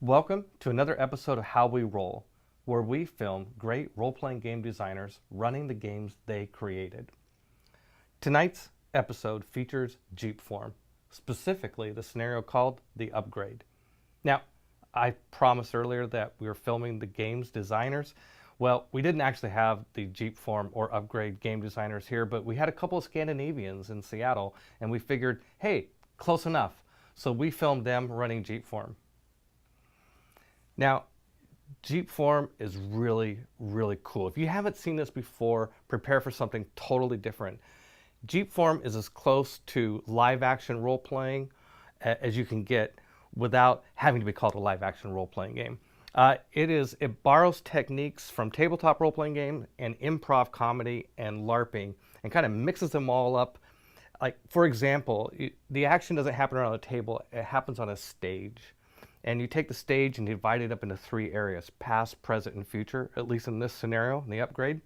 Welcome to another episode of How We Roll, where we film great role-playing game designers running the games they created. Tonight's episode features Jeepform, specifically the scenario called The Upgrade. Now, I promised earlier that we were filming the games designers. Well, we didn't actually have the Jeepform or Upgrade game designers here, but we had a couple of Scandinavians in Seattle, and we figured, hey, close enough. So we filmed them running Jeepform. Now, Jeepform is really, really cool. If you haven't seen this before, prepare for something totally different. Jeepform is as close to live action role-playing as you can get without having to be called a live action role-playing game. It borrows techniques from tabletop role-playing game and improv comedy and LARPing and kind of mixes them all up. Like, for example, the action doesn't happen around a table, it happens on a stage. And you take the stage and divide it up into three areas: past, present, and future, at least in this scenario, in the upgrade.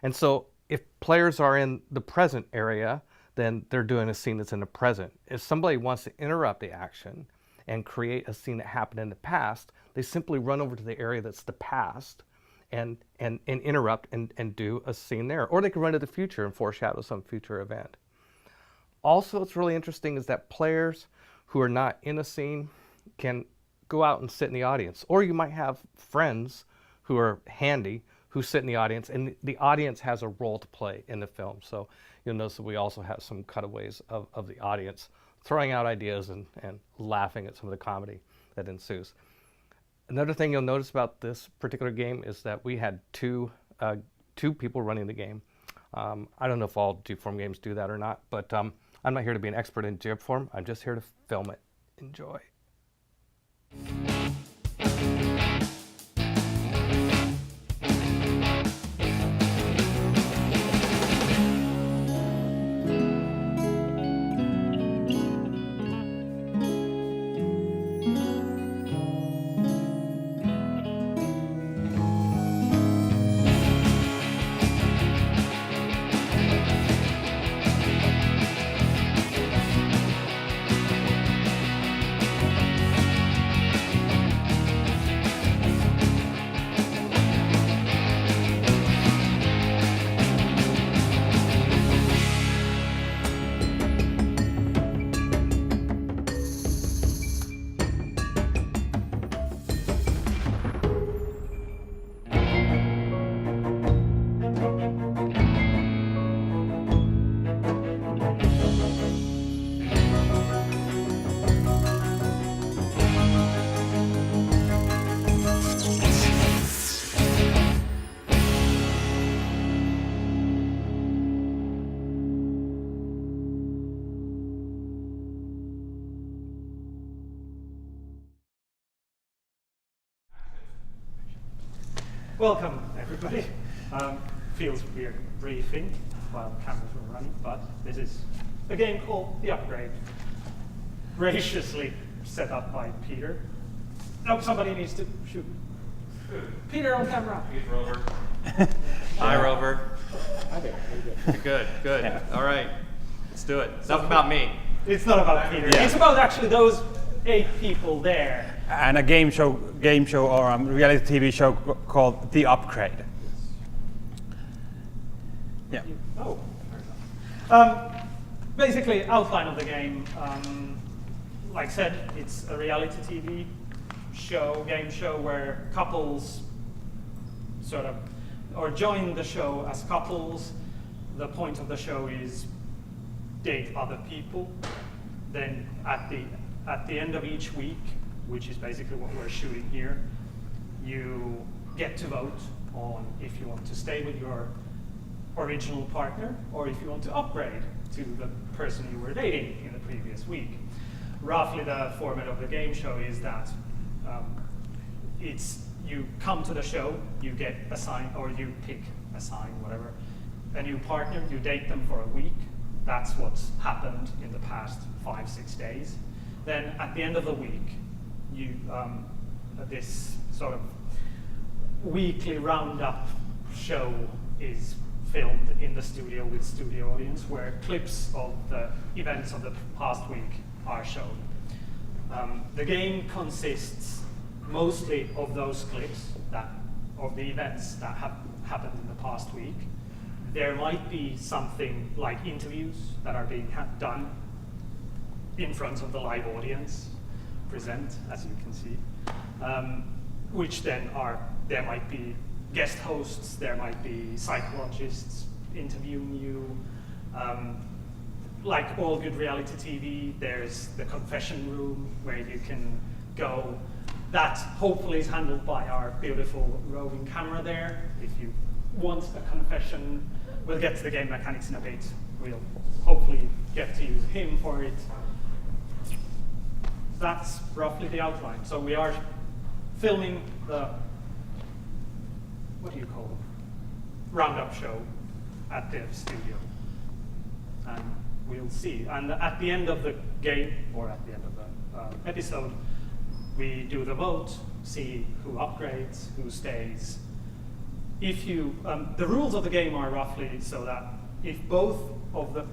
And so if players are in the present area, then they're doing a scene that's in the present. If somebody wants to interrupt the action and create a scene that happened in the past, they simply run over to the area that's the past and interrupt and do a scene there. Or they can run to the future and foreshadow some future event. Also, what's really interesting is that players who are not in a scene can go out and sit in the audience. Or you might have friends who are handy who sit in the audience, and the audience has a role to play in the film. So you'll notice that we also have some cutaways of the audience throwing out ideas and laughing at some of the comedy that ensues. Another thing you'll notice about this particular game is that we had two people running the game. I don't know if all Jeepform games do that or not, but I'm not here to be an expert in Jeepform. I'm just here to film it. Enjoy. Welcome, everybody. Feels weird briefing while cameras were running, but this is a game called The Upgrade, graciously set up by Peter. No, somebody needs to shoot. Peter on camera. He's Rover. Hi, Rover. Hi there. How you doing? Good, good. Yeah. All right, let's do it. It's not about me. It's not about Peter. Yeah. It's about actually those 8 people there. And a game show or a reality TV show called The Upgrade. Yeah. Oh, fair enough. Basically, outline of the game. Like I said, it's a reality TV show, game show where couples sort of, or join the show as couples. The point of the show is date other people. Then at the end of each week, which is basically what we're shooting here, you get to vote on if you want to stay with your original partner or if you want to upgrade to the person you were dating in the previous week. Roughly the format of the game show is that you come to the show, you get assigned, or you pick, assign, whatever, a new partner, you date them for a week. That's what's happened in the past 5-6 days. Then at the end of the week, this sort of weekly roundup show is filmed in the studio with studio audience, where clips of the events of the past week are shown. The game consists mostly of those clips of the events that have happened in the past week. There might be something like interviews that are being done in front of the live audience, present, as you can see, which then there might be guest hosts, there might be psychologists interviewing you. Like all good reality TV, there's the confession room where you can go. That hopefully is handled by our beautiful roving camera there. If you want a confession, we'll get to the game mechanics in a bit. We'll hopefully get to use him for it. That's roughly the outline. So we are filming the, what do you call them? Roundup show at the studio. And we'll see. And at the end of the game, or at the end of the episode, we do the vote, see who upgrades, who stays. If you, the rules of the game are roughly so that if both of the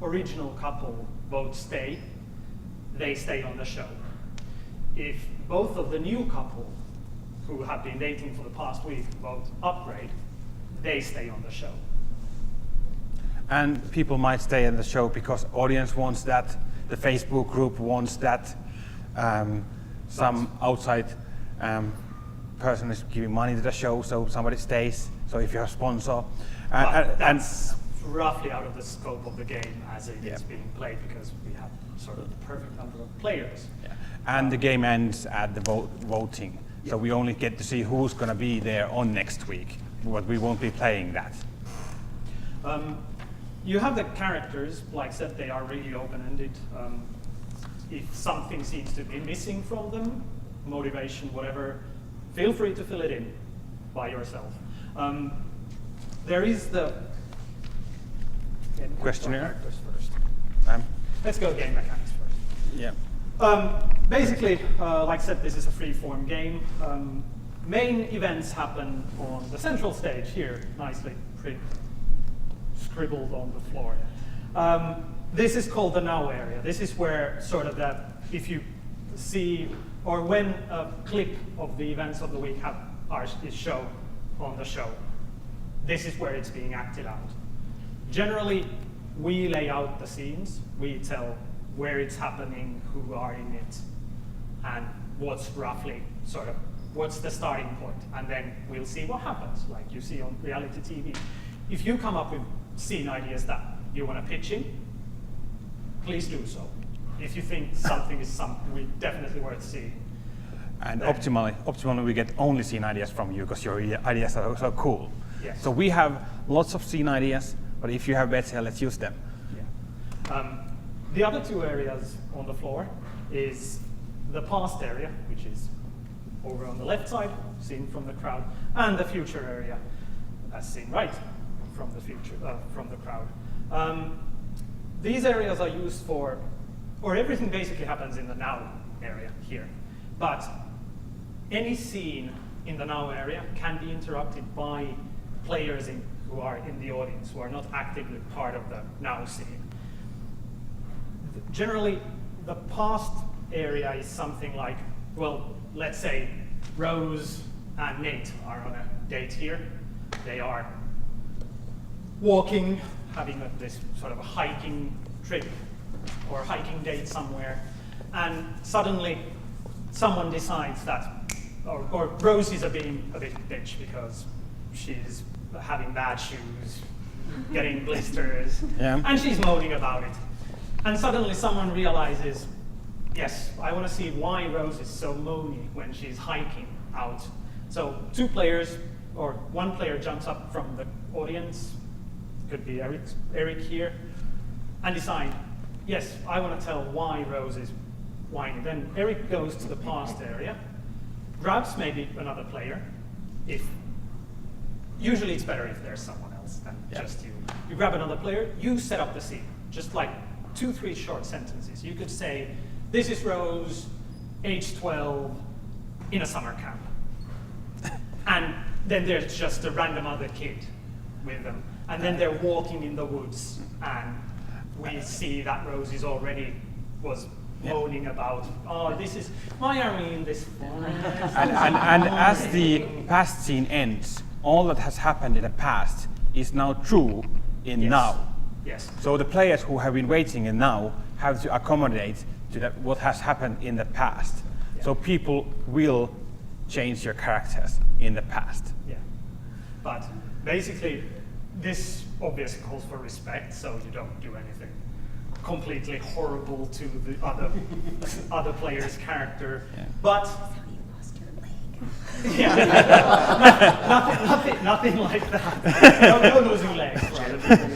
original couple vote stay, they stay on the show. If both of the new couple who have been dating for the past week vote upgrade, they stay on the show. And people might stay in the show because audience wants that, the Facebook group wants that, some outside person is giving money to the show, so somebody stays. So if you're a sponsor, that's roughly out of the scope of the game as it is being played, because we have sort of the perfect number of players. Yeah. And the game ends at the voting, so we only get to see who's going to be there on next week, but we won't be playing that. You have the characters, like I said, they are really open-ended. If something seems to be missing from them, motivation, whatever, feel free to fill it in by yourself. There is the questionnaire first. Um, Let's go game mechanics first. yeah. Basically, like I said, this is a free-form game. Main events happen on the central stage here, nicely scribbled on the floor. This is called the now area. This is where sort of that, if you see, or when a clip of the events of the week is shown on the show, this is where it's being acted out. Generally, we lay out the scenes. We tell where it's happening, who are in it, and what's roughly sort of, what's the starting point, and then we'll see what happens, like you see on reality TV. If you come up with scene ideas that you want to pitch in, please do so. If you think something is definitely worth seeing. And optimally we get only scene ideas from you because your ideas are so cool. Yes. So we have lots of scene ideas, but if you have better, let's use them. Yeah. The other two areas on the floor is the past area, which is over on the left side, seen from the crowd, and the future area, as seen right from the from the crowd. These areas are used for, or everything basically happens in the now area here. But any scene in the now area can be interrupted by players who are in the audience, who are not actively part of the now scene. Generally, the past area is something like, well, let's say Rose and Nate are on a date here. They are walking, having this sort of a hiking trip or hiking date somewhere, and suddenly someone decides that, or Rose is being a bit bitch because she's having bad shoes, getting blisters, and she's moaning about it. And suddenly someone realizes, yes, I want to see why Rose is so moany when she's hiking out. So two players, or one player jumps up from the audience, could be Eric here, and decide, yes, I want to tell why Rose is whining. Then Eric goes to the past area, grabs maybe another player. Usually it's better if there's someone else than just you. You grab another player, you set up the scene, just like 2-3 short sentences. You could say, this is Rose, age 12, in a summer camp. And then there's just a random other kid with them. And then they're walking in the woods, and we see that Rose is already was moaning about, oh, this is, why are we in this forest? And as the past scene ends, all that has happened in the past is now true in Yes. now. Yes. So the players who have been waiting in now have to accommodate to that what has happened in the past. Yeah. So people will change their characters in the past. Yeah. But basically, this obviously calls for respect, so you don't do anything completely horrible to the other player's character. Yeah. But You lost your leg. yeah, nothing like that. No losing legs for other people.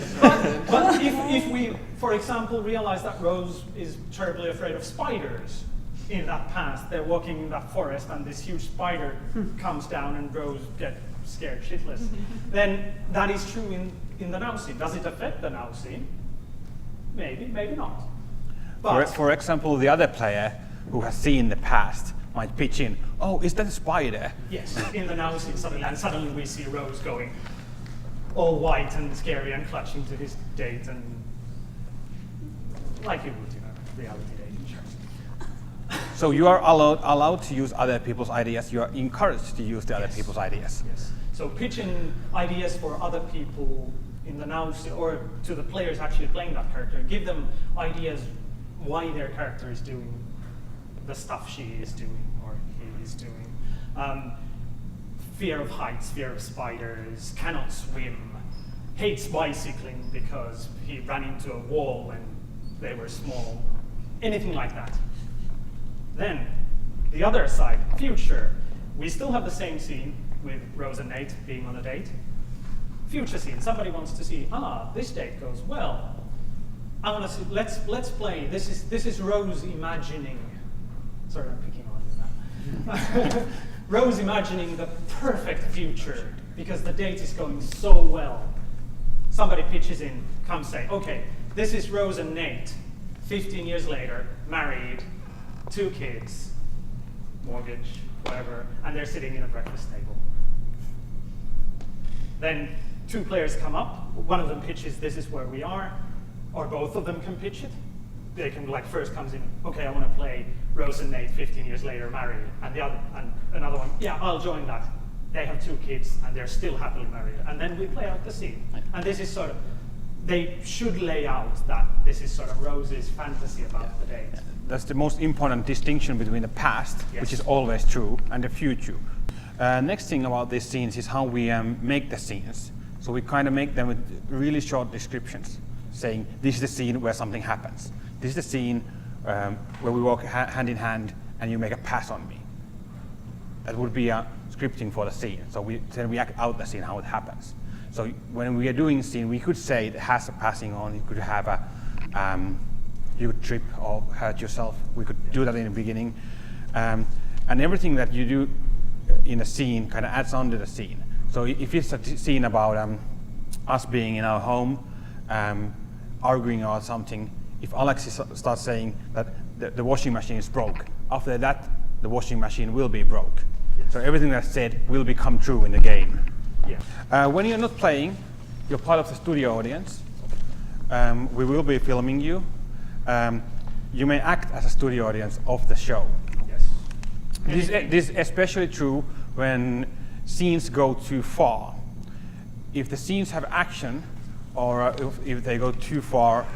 But if we, for example, realize that Rose is terribly afraid of spiders in that past, they're walking in that forest and this huge spider comes down and Rose gets scared shitless, then that is true in the now scene. Does it affect the now scene? Maybe, maybe not. But For example, the other player who has seen the past might pitch in, oh, is that a spider? yes, in the now scene suddenly we see Rose going all white and scary and clutching to his date, and like you would in a reality dating show. So you are allowed to use other people's ideas. You are encouraged to use the other Yes. people's ideas. Yes. So pitching ideas for other people in the now, or to the players actually playing that character, give them ideas why their character is doing the stuff she is doing or he is doing. Fear of heights, fear of spiders, cannot swim, hates bicycling because he ran into a wall when they were small, anything like that. Then, the other side, future. We still have the same scene with Rose and Nate being on a date. Future scene, somebody wants to see, this date goes well. I want to see, let's play, this is Rose imagining, sorry, I'm picking on you now. Rose imagining the perfect future because the date is going so well. Somebody pitches in, come say, okay, this is Rose and Nate, 15 years later, married, 2 kids, mortgage, whatever, and they're sitting in a breakfast table. Then 2 players come up, one of them pitches, this is where we are, or both of them can pitch it. They can, like, first comes in, okay, I want to play Rose and Nate 15 years later married, and the other, and another one, yeah, I'll join that. They have 2 kids and they're still happily married, and then we play out the scene. And this is sort of, they should lay out that this is sort of Rose's fantasy about the date. That's the most important distinction between the past, Yes. which is always true, and the future. Next thing about these scenes is how we make the scenes. So we kind of make them with really short descriptions, saying this is the scene where something happens. This is the scene where we walk hand in hand and you make a pass on me. That would be a scripting for the scene. So then we act out the scene, how it happens. So when we are doing scene, we could say it has a passing on. You could have you could trip or hurt yourself. We could do that in the beginning. And everything that you do in a scene kind of adds on to the scene. So if it's a scene about us being in our home, arguing about something, if Alex starts saying that the washing machine is broke, after that, the washing machine will be broke. Yes. So everything that's said will become true in the game. Yeah. When you're not playing, you're part of the studio audience. We will be filming you. You may act as a studio audience of the show. Yes. This is especially true when scenes go too far. If the scenes have action, or if they go too far,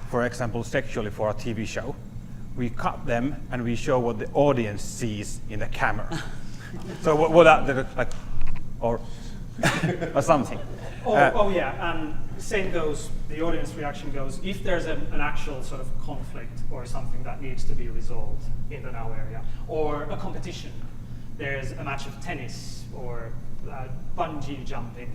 for example, sexually for a TV show, we cut them and we show what the audience sees in the camera. So what like, or or something. Oh yeah, and same goes, the audience reaction goes, if there's an actual sort of conflict or something that needs to be resolved in the now area, or a competition, there's a match of tennis or bungee jumping,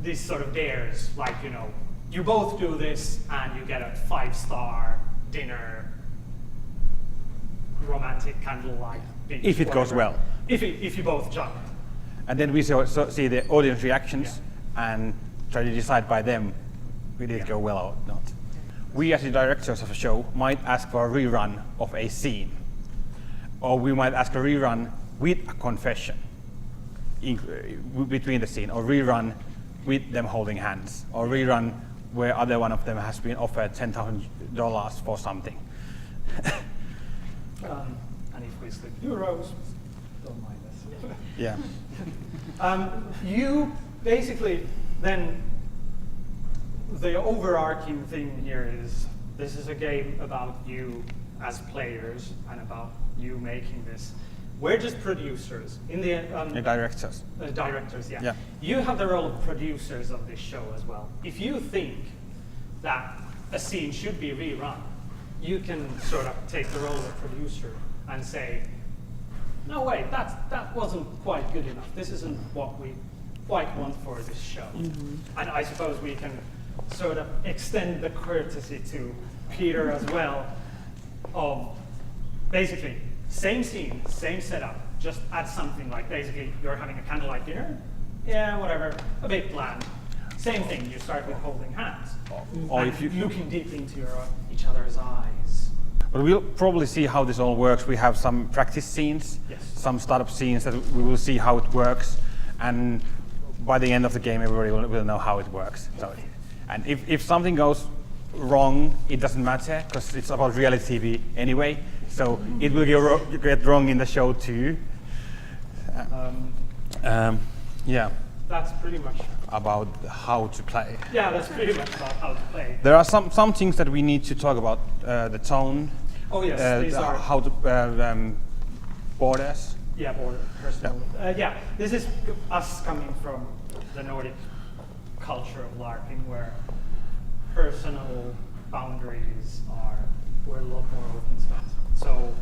these sort of dares, like, you know, you both do this and you get a 5-star dinner, romantic candlelight beach, If it goes whatever. well. If you both jump. And then we see the audience reactions and try to decide by them did it go well or not. We as the directors of a show might ask for a rerun of a scene. Or we might ask a rerun with a confession between the scene, or rerun with them holding hands, or rerun where other one of them has been offered $10,000 for something. And if we slip euros, don't mind us. Yeah. You basically then, the overarching thing here is this is a game about you as players and about you making this. We're just producers. In the Directors. directors, yeah. Yeah. You have the role of producers of this show as well. If you think that a scene should be rerun, you can sort of take the role of producer and say, no, wait, that wasn't quite good enough. This isn't what we quite want for this show. And I suppose we can sort of extend the courtesy to Peter as well of basically same scene, same setup, just add something like basically you're having a candlelight dinner, yeah, whatever, a bit bland. Same thing, you start with holding hands. Or and if you looking deeply into each other's eyes. But we'll probably see how this all works. We have some practice scenes, Yes. some startup scenes that we will see how it works, and by the end of the game, everybody will know how it works. So, and if something goes wrong, it doesn't matter because it's about reality TV anyway. So it will get wrong in the show too. Yeah, That's pretty much, about how to play. yeah, that's pretty much about how to play. There are some things that we need to talk about. The tone, Oh yes, these are, how to borders. yeah, border, personal. Yeah, this is us coming from the Nordic culture of LARPing where personal boundaries were a lot more open stuff. So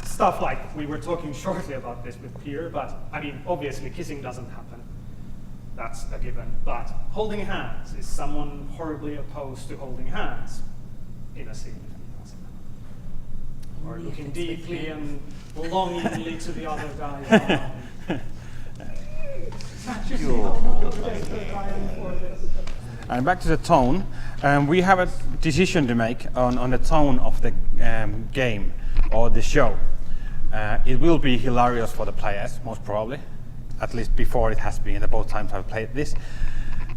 stuff like, we were talking shortly about this with Peter, but I mean, obviously kissing doesn't happen. That's a given. But holding hands, is someone horribly opposed to holding hands in a scene? Or Only if looking it's with deeply him. and longingly to the other guy's eye. And back to the tone, we have a decision to make on the tone of the game or the show. It will be hilarious for the players, most probably, at least before it has been. Both times I've played this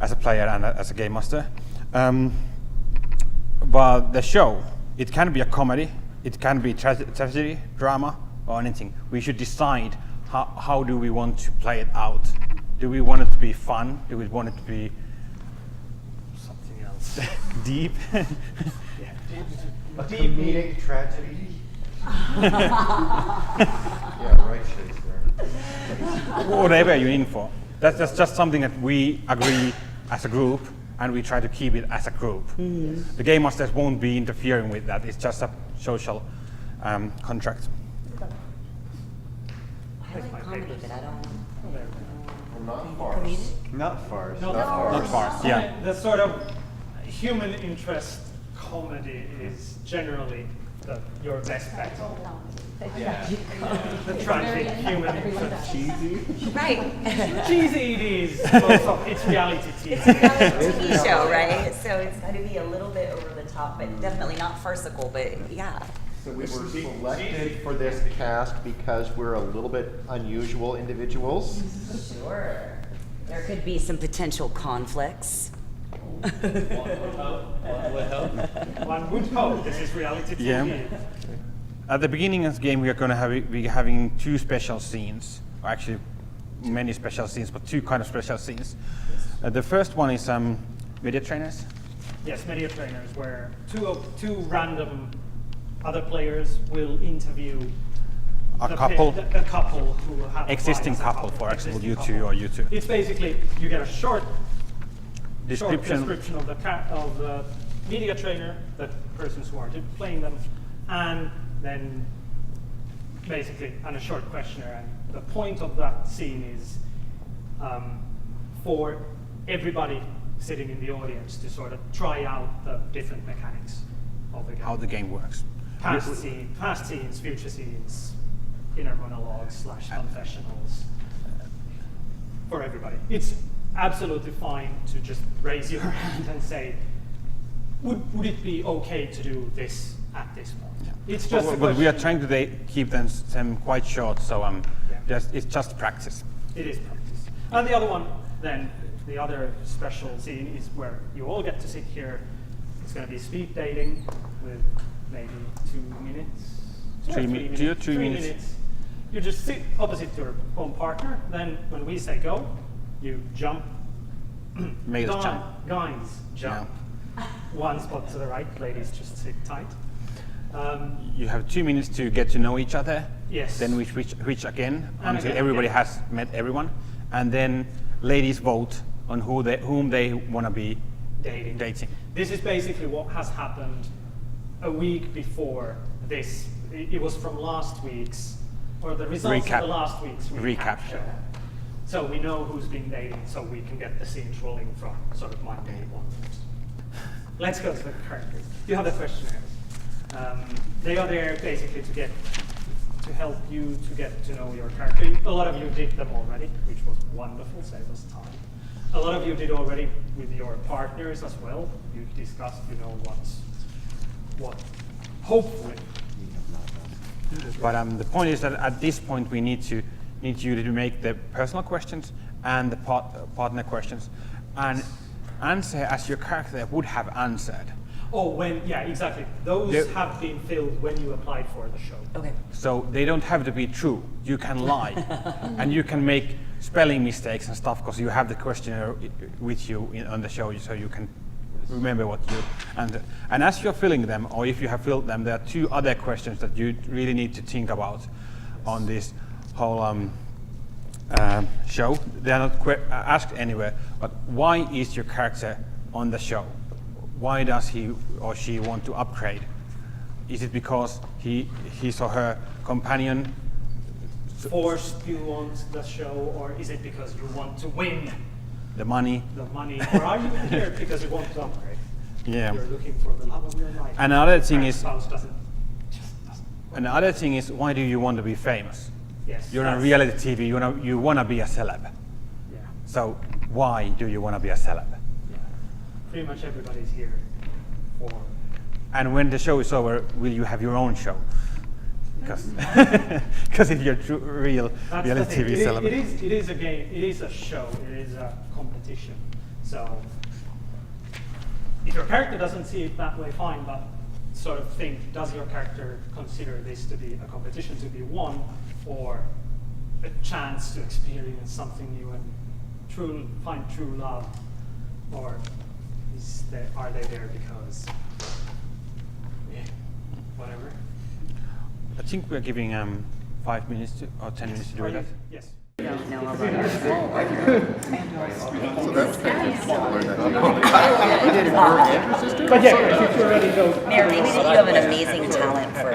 as a player and as a game master. But the show, it can be a comedy, it can be tragedy, drama, or anything. We should decide how do we want to play it out. Do we want it to be fun? Do we want it to be Something else. deep? Yeah. A Deep. comedic tragedy? Yeah, right, Shakespeare. Whatever you're in for. That's just something that we agree as a group, and we try to keep it as a group. The game masters won't be interfering with that. It's just a social contract. I like comedy, but I don't. Not farce. Comedic? Not farce. No, Not farce. Not farce, yeah. The sort of human interest comedy is generally your best bet. The tragic human interest. Cheesy? Right. Cheesy it is, most of it's reality TV. It's a reality TV show, right? So it's got to be a little bit over the top, but definitely not farcical, but yeah. So we were selected for this cast because we're a little bit unusual individuals. Sure. There could be some potential conflicts. One would hope this is reality TV. Yeah. At the beginning of the game, we are going to be having two special scenes, or actually many special scenes, but two kind of special scenes. The first one is media trainers. Yes, media trainers where two random other players will interview A the couple. a couple who have Existing applied as a couple, for example, existing you couple. two or you two. It's basically you get a short Description. description of the media trainer, the persons who are playing them, and then basically and a short questionnaire. And the point of that scene is for everybody sitting in the audience to sort of try out the different mechanics of the game. How the game works. Past scenes, future scenes, inner monologues / confessionals for everybody. It's absolutely fine to just raise your hand and say, would it be okay to do this at this point? It's just a But we are question. trying to keep them quite short, so Yeah. it's just practice. It is practice. And the other one, then, the other special scene is where you all get to sit here. It's going to be speed dating with maybe 2 minutes. 3 minutes. 2 or 3 minutes. You just sit opposite your own partner. Then when we say go, you jump. Make us jump. Guys, jump. One spot to the right. Ladies, just sit tight. You have 2 minutes to get to know each other. Yes. Then we switch again And until again, everybody yeah. has met everyone, and then ladies vote on whom they want to be Dating. This is basically what has happened a week before this. It was from last week's, or the results Recap. of the last week's recap Recap. show. So we know who's been dating, so we can get the scenes rolling from sort of Monday onwards. Let's go to the characters. You have the questionnaires. They are there basically to help you to get to know your character. A lot of you did them already, which was wonderful, save us time. A lot of you did already with your partners as well. You discussed, you know, what hopefully. But the point is that at this point we need you to make the personal questions and the partner questions and answer as your character would have answered. Oh, yeah, exactly. Those have been filled when you applied for the show. Okay. So they don't have to be true. You can lie, and you can make spelling mistakes and stuff because you have the questionnaire with you on the show, so you can remember what you and as you're filling them, or if you have filled them, there are 2 other questions that you really need to think about on this whole show. They are not asked anywhere, but why is your character on the show? Why does he or she want to upgrade? Is it because his or her companion Forced you on the show, or is it because you want to win the money? the money, or are you here because you want to upgrade? Yeah. You're looking for the love of your life. Another thing is, Spouse doesn't. another thing is, why do you want to be famous? Yes. You're on that's- reality TV. You want to be a celeb. Yeah. So why do you want to be a celeb? Yeah. Pretty much everybody's here for. And when the show is over, will you have your own show? Because if you're real That's the reality thing. TV celeb. It is a game. It is a show. It is a competition. So if your character doesn't see it that way, fine. But sort of think: does your character consider this to be a competition to be won, or a chance to experience something new and find true love, or are they there because whatever? I think we're giving 5 minutes or 10 minutes to do that. Yes. But yeah, if you're ready to go. Mayor, maybe that you have an amazing talent for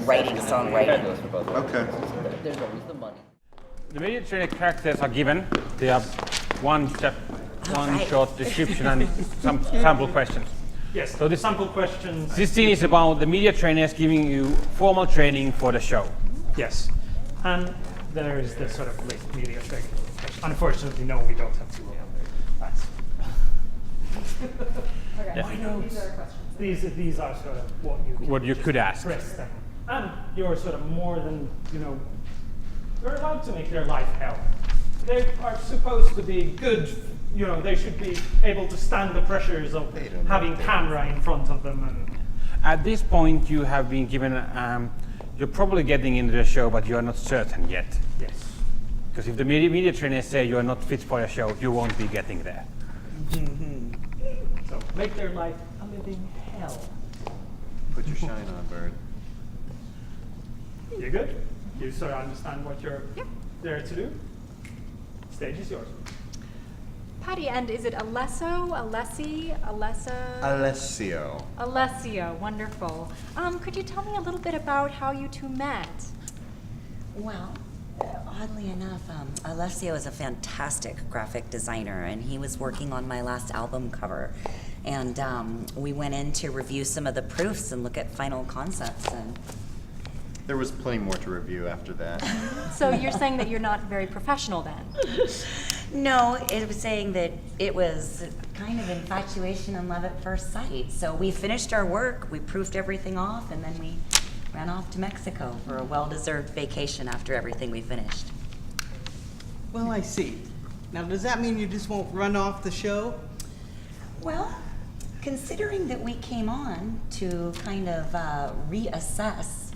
writing, songwriting. Okay. The media trainer characters are given. They have one right. short description and some sample questions. Yes. So this- sample questions. This scene is about the media trainers giving you formal training for the show. Yes. And there is the sort of late media training. Unfortunately, no, we don't have to. That's Yeah. my notes. These are sort of what you could ask. Press them. And you're sort of more than, you're allowed to make their life hell. They are supposed to be good, they should be able to stand the pressures of having camera in front of them. And At this point, you have been given. You're probably getting into the show, but you are not certain yet. yes. Because if the media trainers say you are not fit for a show, you won't be getting there. So make their life a living hell. Put your shine on, bird. You good? You sort of understand what you're there to do? Stage is yours. Patty, and is it Alessio, Alessio, wonderful. Could you tell me a little bit about how you two met? Well, oddly enough, Alessio is a fantastic graphic designer, and he was working on my last album cover. And we went in to review some of the proofs and look at final concepts. And There was plenty more to review after that. So you're saying that you're not very professional then? no, it was saying that it was kind of infatuation and love at first sight. So we finished our work, we proofed everything off, and then we ran off to Mexico for a well-deserved vacation after everything we finished. Well, I see. Now, does that mean you just won't run off the show? Well, considering that we came on to kind of reassess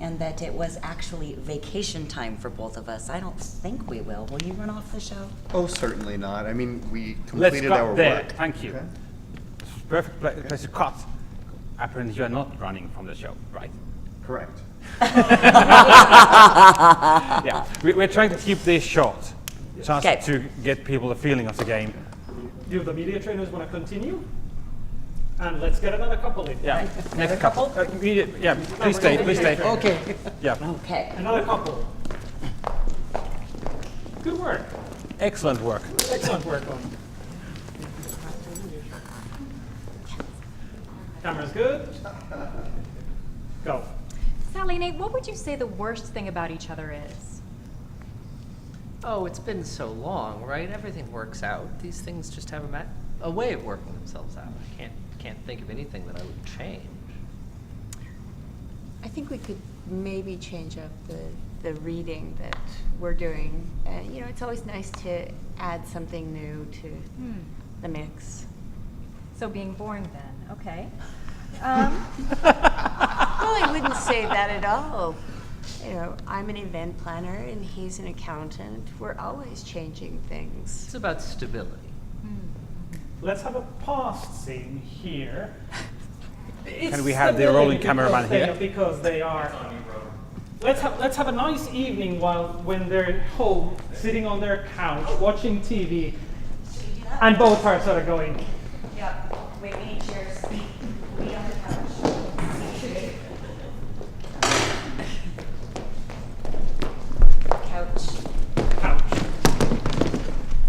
and that it was actually vacation time for both of us, I don't think we will. Will you run off the show? Oh, certainly not. I mean, we Let's completed cut our there. work. Thank you. Okay. Perfect place to cut. Apparently you are not running from the show, right? Correct. Yeah, we're trying to keep this short, just Okay. to get people a feeling of the game. Do the media trainers want to continue? And let's get another couple in. Yeah, next couple. Yeah, please stay, please stay. Okay. Yeah, Okay. Another couple. Good work. excellent work. Excellent work on. Camera's good. Go. Sally, Nate, what would you say the worst thing about each other is? Oh, it's been so long, right? Everything works out. These things just have a way of working themselves out. I can't think of anything that I would change. I think we could maybe change up the reading that we're doing. You know, it's always nice to add something new to the mix. So being boring then, okay. Well, I wouldn't say that at all. You know, I'm an event planner and he's an accountant. We're always changing things. It's about stability. Let's have a past scene here. Can we have the rolling cameraman here? Because they are. Let's have a nice evening when they're home, sitting on their couch, watching TV, and both are sort of going. Yeah. Wait, we need chairs. We on the couch. Couch. Couch.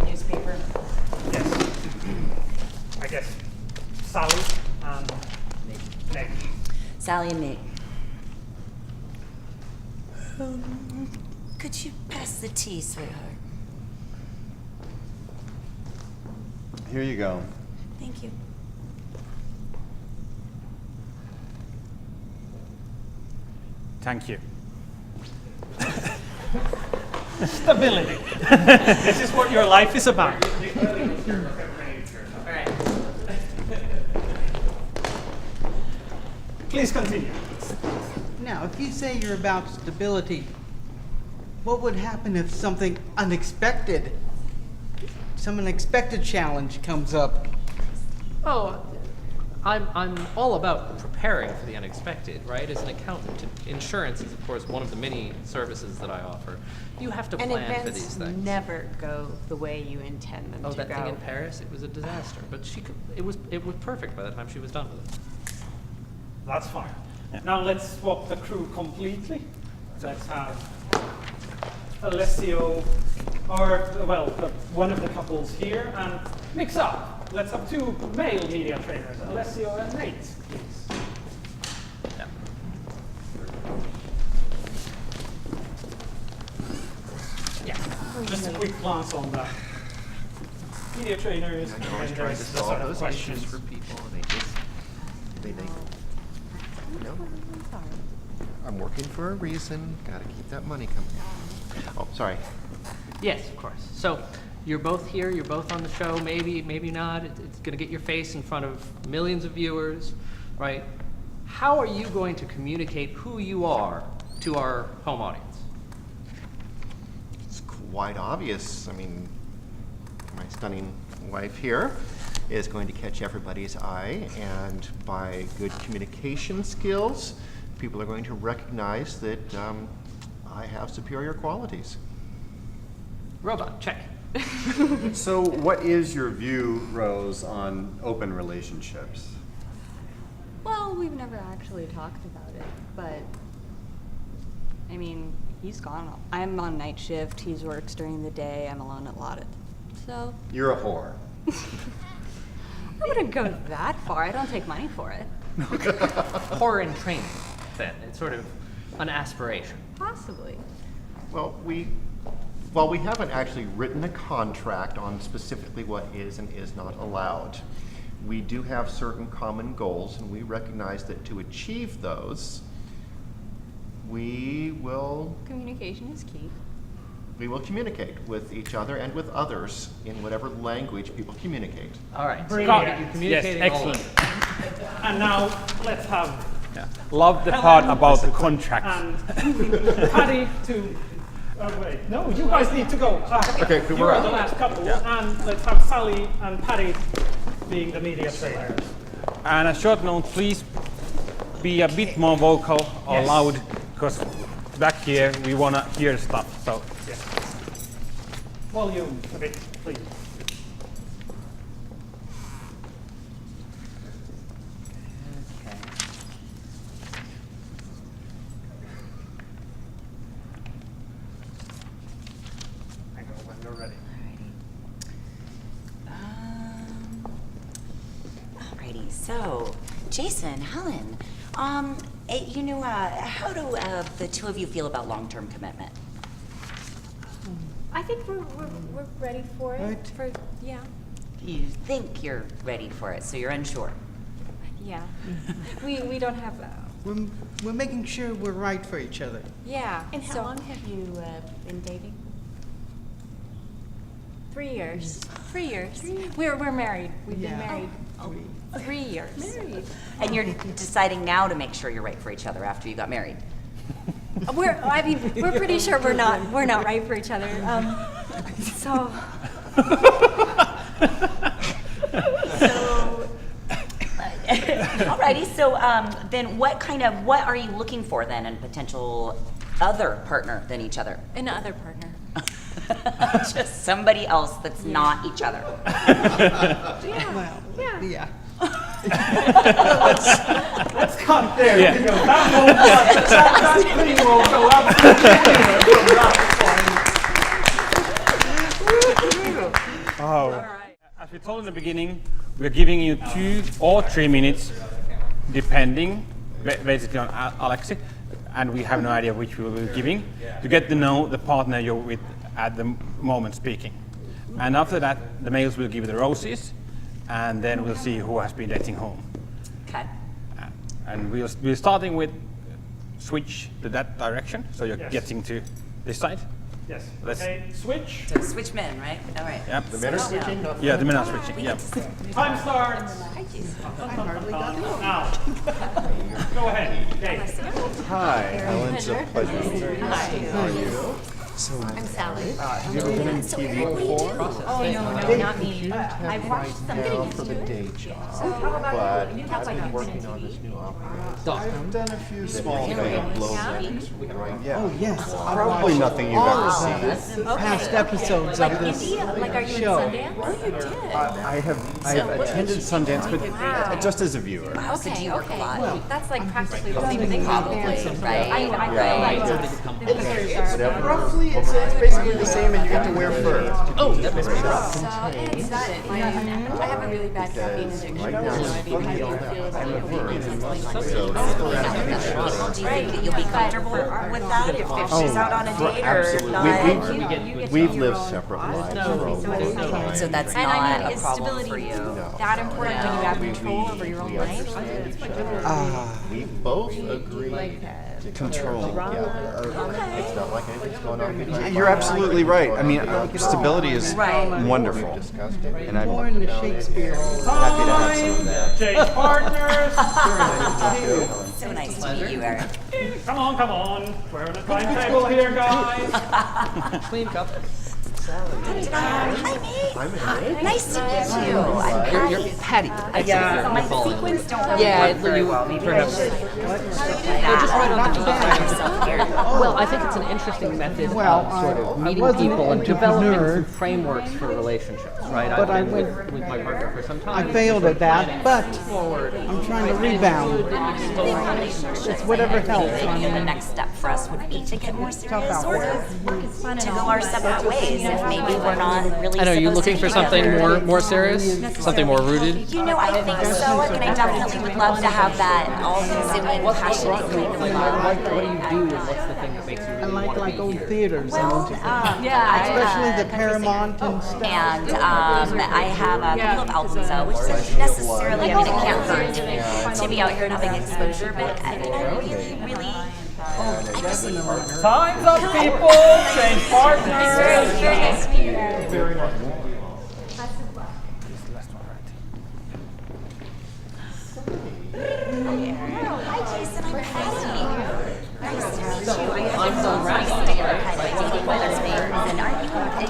Newspaper. Yes. I guess Sally and Nick. Sally and Nate. Could you pass the tea, sweetheart? Here you go. Thank you. Thank you. Stability. This is what your life is about. Please continue. Now, if you say you're about stability, what would happen if something unexpected, some unexpected challenge comes up? Oh, I'm all about preparing for the unexpected, right? As an accountant, insurance is of course one of the many services that I offer. You have to And plan for these events things. never go the way you intend them Oh, to that go. thing in Paris, it was a disaster. But it was perfect by the time she was done with it. That's fine. Now let's swap the crew completely. Let's have Alessio, or well, one of the couples here, and mix up. Let's have two male media trainers, Alessio and Nate, please. Yeah. Yeah. Just a quick glance on the media trainers, and Always then trying to there's the solve sort of those questions. issues for people, and they no. I'm working for a reason. Gotta keep that money coming. Oh, sorry. Yes, of course. So you're both here, you're both on the show, maybe not. It's going to get your face in front of millions of viewers, right? How are you going to communicate who you are to our home audience? It's quite obvious. I mean, my stunning wife here is going to catch everybody's eye, and by good communication skills, people are going to recognize that I have superior qualities. Robot, check. So what is your view, Rose, on open relationships? Well, we've never actually talked about it, but I mean, he's gone. I'm on night shift, he works during the day, I'm alone at Lottie. So, You're a whore. I wouldn't go that far. I don't take money for it. Horror in training, then. It's sort of an aspiration. Possibly. Well, while we haven't actually written a contract on specifically what is and is not allowed, we do have certain common goals, and we recognize that to achieve those, we will... Communication is key. we will communicate with each other and with others in whatever language people communicate. All right. So Brilliant. you're communicating Yes, all excellent. over. And now let's have Love the part about the contracts. and Paddy to. Wait, no, you guys need to go. Okay, you we're are up. the last couple, and let's have Sally and Paddy being the media trainers. And a short note, please be a bit more vocal or Yes. loud, because back here we want to hear stuff. So Yes. Volume a bit, please. I know when you're ready. Alrighty, so Jason, Helen, how do the two of you feel about long-term commitment? I think we're ready for it. Right. For yeah. You think you're ready for it, so you're unsure. Yeah. we don't have We're making sure we're right for each other. yeah. And how so long have you been dating? 3 years. 3 years. We're married. We've Yeah. been married 3 years. Married. And you're deciding now to make sure you're right for each other after you got married. We're pretty sure we're not right for each other. So Alrighty, so then what are you looking for then in a potential other partner than each other? another partner. Just somebody else that's not each other. Well, yeah. Let's cut there. Because that thing will go absolutely. Oh. As we told in the beginning, we're giving you 2 or 3 minutes, depending basically on Alexi, and we have no idea which we will be giving, to get to know the partner you're with at the moment speaking. And after that, the males will give the roses, and then we'll see who has been dating home. Okay. And we're starting with switch to that direction, so you're Yes. getting to this side. Yes. Let's- Okay. Switch. So switch men, right? All right. Yep. The men are switching? Yeah, the men are switching. Yep. Time starts now. Go ahead, Dave. Hi, Helen, it's a pleasure to meet you. How are you? So, I'm Sally. have you ever been in TV before? Oh, no, not me. I've watched now for the day job, but I've been working on this new opera. I've done a few small blow things, right? Yeah. Oh, yes. Probably nothing you've ever seen. Past episodes of this Like, are you in show. Sundance? Oh, you did? I have attended Sundance, but just as a viewer. Wow, so do you work a lot? That's like practically the same thing. Probably, right? I Right. feel like Roughly, it's basically the same, and you get to wear fur. Oh, that must be rough. I have a really bad caffeine addiction. Right now, So I'd be from happy the to old feel I'm a fur. Do you think that you'll be comfortable with that if she's out on a date or Absolutely. not? We've lived separate lives for a long time. So that's And I not mean, a is problem stability for you. that important when you have control over your own life? We both agree to control together. It's not like anything's going on behind. You're absolutely right. I mean, stability is Right. wonderful. Discussed it. And I'm More in the Shakespeare. happy to have some of that. Change partners. So nice to meet you, Eric. Come on. We're on a timetable here, guys. Clean cup. Hi, Nate. Nice to meet you. I'm You're Patty. Patty. Yeah, my sequins don't really Yeah, work very well. Maybe I perhaps. should. Just right on the top. Well, I think it's an interesting method of sort of meeting people and developing some frameworks for relationships, right? But I've I been went- with my partner for some time. I failed at that, but Forward. I'm trying to rebound. It's whatever helps. I The mean, next step for us would be to get more serious out or there. to go our separate ways if maybe we're not really I know, you supposed looking to for be something together. more serious? Something more rooted? You know, I think so. I mean, I definitely would love to have that all-consuming, passionate kind of love. What do you do and what's the thing that makes you I really want to like be old here? theaters. Well, Especially the Paramount and stuff. and I have a couple of albums out, which isn't necessarily, I mean, it can't hurt to be out here and having exposure, but I mean, I really Time's up, people! Change partners! Very much. Hi, Jason. I'm nice to meet you. I'm so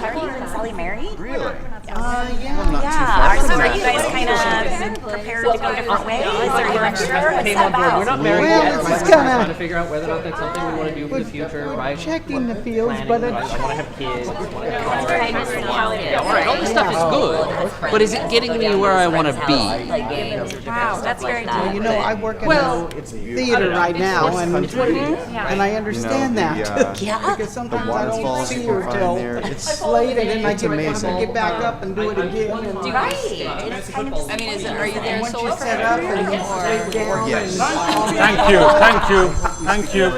Are you and Sally married? Really? Yeah. So are you guys kind of prepared to go different ways? Or are you unsure? What's Came that on board. We're about? not married Well, yet. it's We're just trying kinda- to figure out whether or not that's something we want to do for the future, right? checking the fields, Planning, but right? it's- I want to have kids. I wanna have That's right. I see how it is. Yeah, all right, all this stuff is good, but is it getting me where I want to be? Wow, that's very Well, you know, I work in Well, a theater right now, and I understand You know, that. Yeah. Because sometimes I waterfalls don't see you her can find till there, it's late, and then I it's get amazing. get back up and do it again. And Right. It's kind of I mean, are you there once solely you for set up her? and you take down Yes. and all that. Thank you.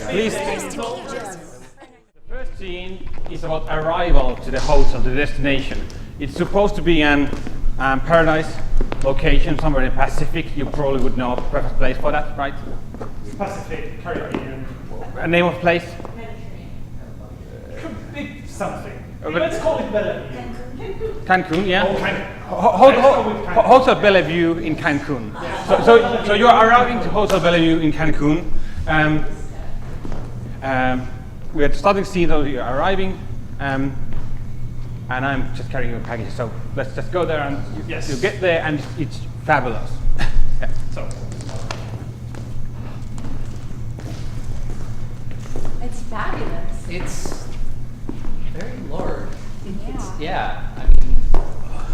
Please. nice to meet you, Jason. The first scene is about arrival to the hotel, to the destination. It's supposed to be an paradise location somewhere in the Pacific. You probably would know a perfect place for that, right? Pacific, Caribbean. A name of place? Could be something. but- Let's call it Bellevue. Cancun, yeah. Oh, Cancun. Hotel Bellevue in Cancun. So you are arriving to Hotel Bellevue in Cancun. We are starting scene, so you're arriving, and I'm just carrying your packages. So let's just go there, and you get there, and it's fabulous. Yeah. So, It's fabulous. It's very large. Yeah. I mean,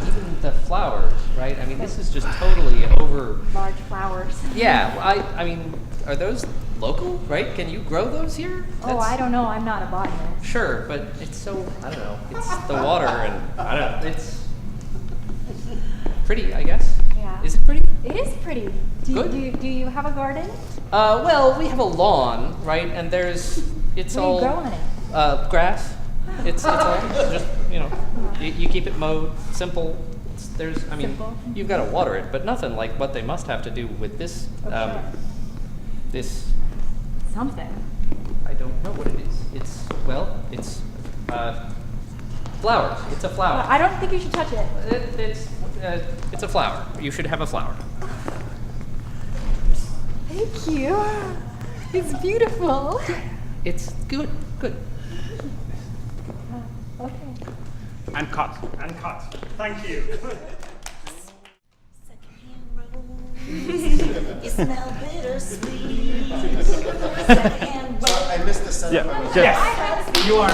even the flowers, right? I mean, this is just totally over. Large flowers. Yeah, I mean, are those local, right? Can you grow those here? Oh, I don't know. I'm not a botanist. Sure, but it's so, I don't know, it's the water and, I don't know, it's pretty, I guess. Yeah. Is it pretty? It is pretty. Good. Do you have a garden? Well, we have a lawn, right? And it's What do all you grow on it? grass. It's all just, you keep it mowed, simple. I mean, Simple. you've got to water it, but nothing like what they must have to do with this. Okay. This, Something. I don't know what it is. It's flowers. It's a flower. I don't think you should touch it. It's a flower. You should have a flower. Thank you. It's beautiful. It's good. Good. Okay. And cut. thank you. You smell bittersweet. Secondhand I missed the setup. Yeah. Yes, you are.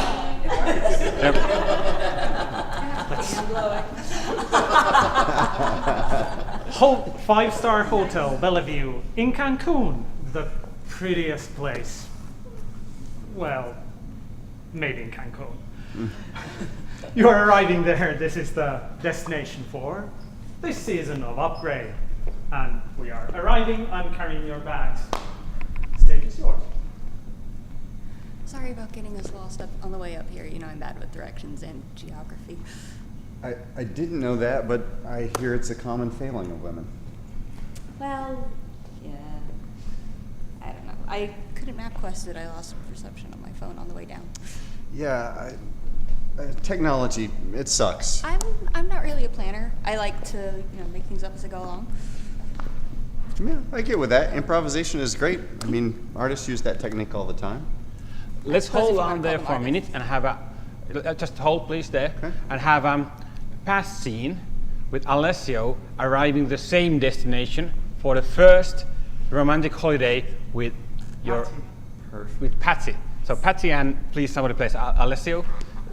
Five-star hotel, Bellevue, in Cancun, the prettiest place. Well, maybe in Cancun. You are arriving there. This is the destination for this season of upgrade. And we are arriving. I'm carrying your bags. Stage is yours. Sorry about getting us lost up on the way up here. You know, I'm bad with directions and geography. I didn't know that, but I hear it's a common failing of women. Well, yeah. I don't know. I couldn't map quest it. I lost reception on my phone on the way down. Yeah, technology, it sucks. I'm not really a planner. I like to, make things up as I go along. Yeah, I get with that. Improvisation is great. I mean, artists use that technique all the time. Let's suppose if hold you on wanna there call for a them minute and have just hold please there, Okay. and have past scene with Alessio arriving the same destination for the first romantic holiday with with Patsy. So Patsy and please somebody please Alessio.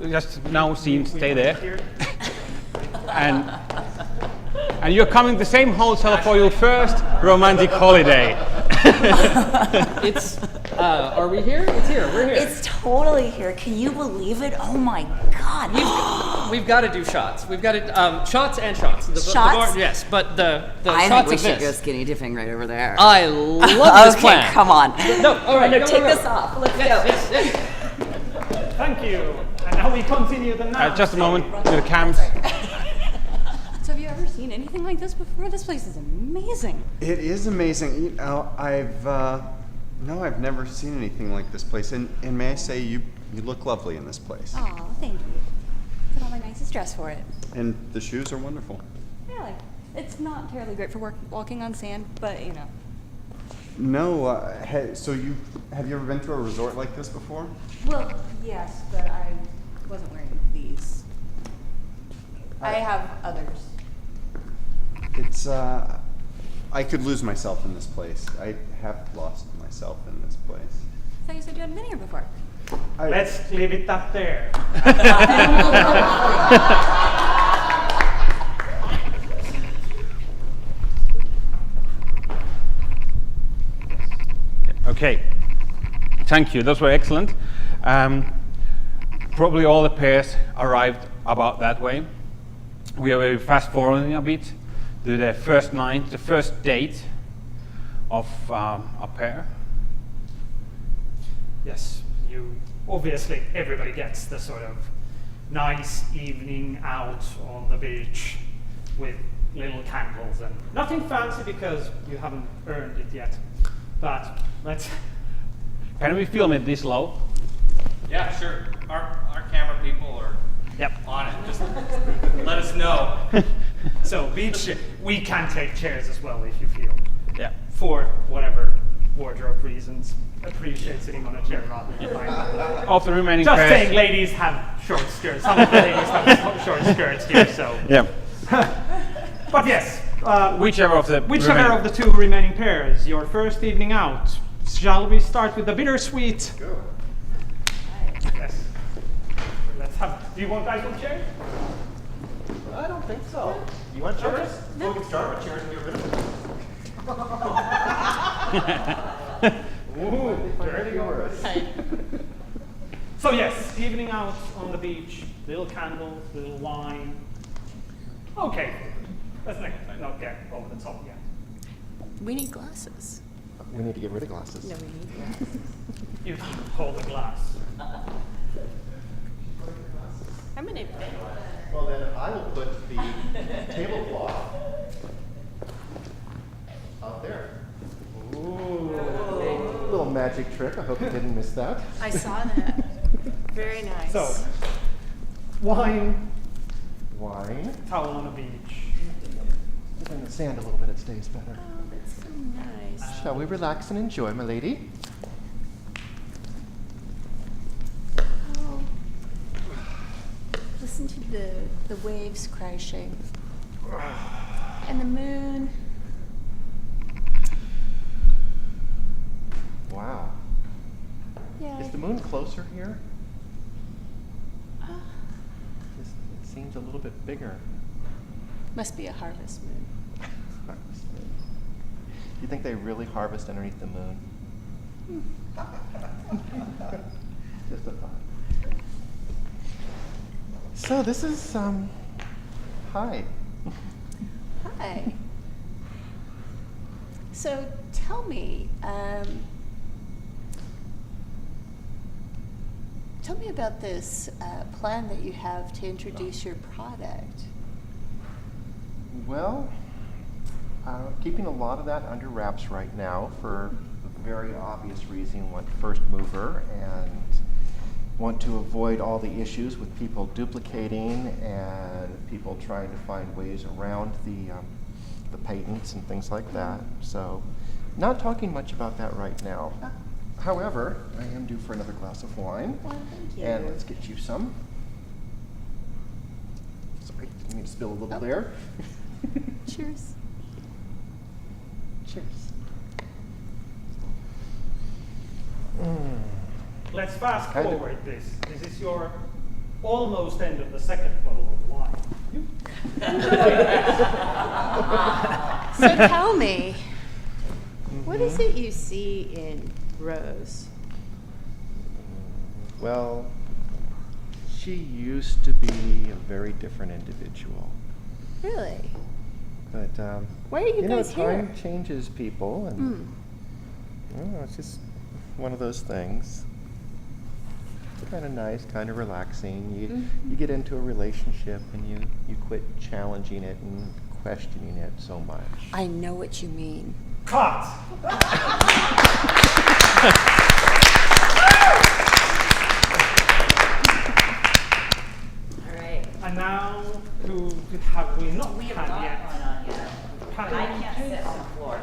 Just now scene, stay there. And you're coming to the same hotel for your first romantic holiday. Are we here? It's here. We're here. It's totally here. Can you believe it? Oh my God. We've got to do shots. We've got to shots and shots. The Shots? bar, yes, but the I shots think we of should go this. skinny dipping right over there. I love this Okay, plan. come on. No, all right. No, go, take go, go. this off. Let's go. Yes. Thank you. And now we continue the night. Just a moment with the cams. So have you ever seen anything like this before? This place is amazing. It is amazing. I've No, I've never seen anything like this place. And may I say, you look lovely in this place. Oh, thank you. Put on my nicest dress for it. And the shoes are wonderful. Really? It's not terribly great for walking on sand, but you know. No, so have you ever been to a resort like this before? Well, yes, but I wasn't wearing these. I have others. It's, I could lose myself in this place. I have lost myself in this place. I thought you said you hadn't been here before. Let's leave it up there. Okay, thank you. Those were excellent. Probably all the pairs arrived about that way. We are fast forwarding a bit to the first night, the first date of a pair. Yes, obviously everybody gets the sort of nice evening out on the beach with little candles and nothing fancy because you haven't earned it yet. But let's. Can we film it this low? Yeah, sure. Our camera people are on it. Just let us know. So beach, we can take chairs as well if you feel. Yeah. For whatever wardrobe reasons, appreciate sitting on a chair rather than lying. Of the remaining Just pairs. saying, ladies have short skirts. Some of the ladies have short skirts here, so. Yeah. But yes. Whichever of the two remaining pairs, your first evening out. Shall we start with the bittersweet? Go. Yes. Let's have. Do you want guys on chairs? I don't think so. You want chairs? Well, we can start with chairs and get rid of them. Ooh, very yours. So yes, evening out on the beach, little candles, little wine. Okay, let's not get over the top yet. We need glasses. We need to get rid of glasses. No, we need glasses. You hold the glass. I'm an event. Well, then I will put the tablecloth out there. Ooh. Little magic trick. I hope you didn't miss that. I saw that. Very nice. So, wine, Wine. towel on the beach. In the sand a little bit, it stays better. Oh, that's so nice. Shall we relax and enjoy, my lady? Oh, listen to the waves crashing. And the moon. Wow. Yeah. Is the moon closer here? Uh, It seems a little bit bigger. must be a harvest moon. Harvest moon. Do you think they really harvest underneath the moon? Just a thought. So this is hi. Hi. So tell me about this plan that you have to introduce your product. Well, keeping a lot of that under wraps right now for a very obvious reason. Want first mover and want to avoid all the issues with people duplicating and people trying to find ways around the patents and things like that. So, not talking much about that right now. However, I am due for another glass of wine. Well, thank you. And let's get you some. Sorry, didn't mean to spill a little there. Cheers. Cheers. Let's fast Kind of. forward this. This is your almost end of the second bottle of wine. So tell me, what is it you see in Rose? Well, she used to be a very different individual. Really? But, Why are you guys time here? changes people, and it's just one of those things. Kind of nice, kind of relaxing. You get into a relationship and you quit challenging it and questioning it so much. I know what you mean. Cut! All right. And now, who have we not We have had not yet? gone on yet. Patty I and can't sit Jason. on the floor.